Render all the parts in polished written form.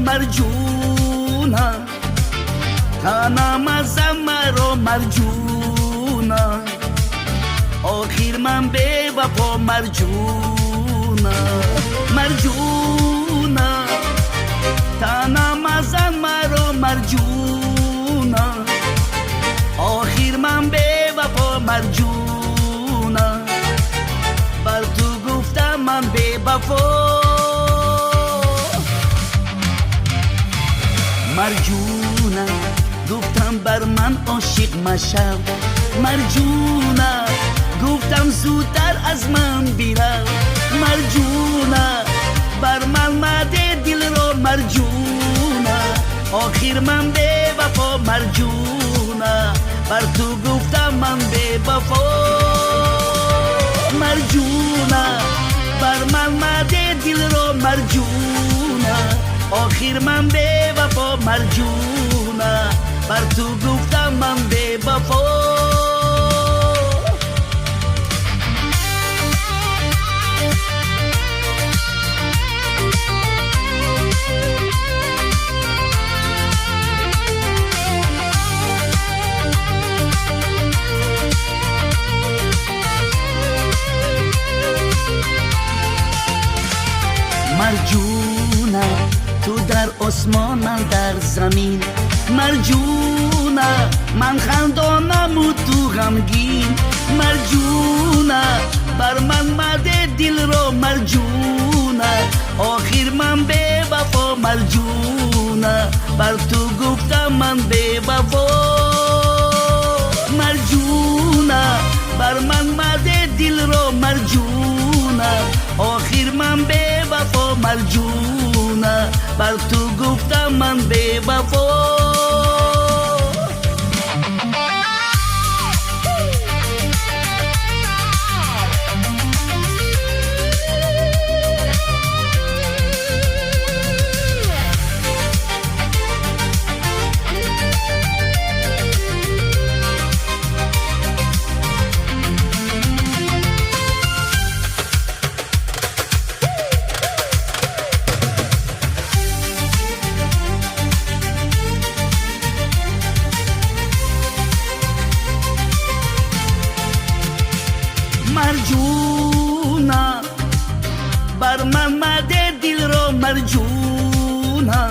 مرجونا تنم از مرا مرجونا آخر من به وفا مرجونا مرجونا تنم از مرا مرجونا آخر من به وفا مرجونا بر تو گفتم من به وفا مرجونا گفتم بر من عاشق مشو مرجونا گفتم زودتر از من بیرو مرجونا بر من مده دل رو مرجونا آخر من به وفا مرجونا بر تو گفتم من به وفا مرجونا بر من مده دل رو مرجونا آخر من به وفا مرجونا بر تو گفتم من به وفا مرجونا تو در آسمان من در زمین مرجونا من خندانم و تو غمگین مرجونا بر من مده دل رو مرجونا آخر من به وفا مرجونا بر تو گفتم من به وفا مرجونا بر من مده دل رو مرجونا آخر من به وفا مرجونا بر تو گفتم من به وفا مرجونا بر من مده دل رو مرجونا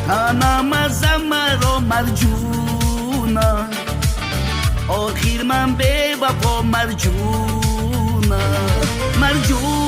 تنم از مرا مرجونا آخر من به وفا مرجونا مرجونا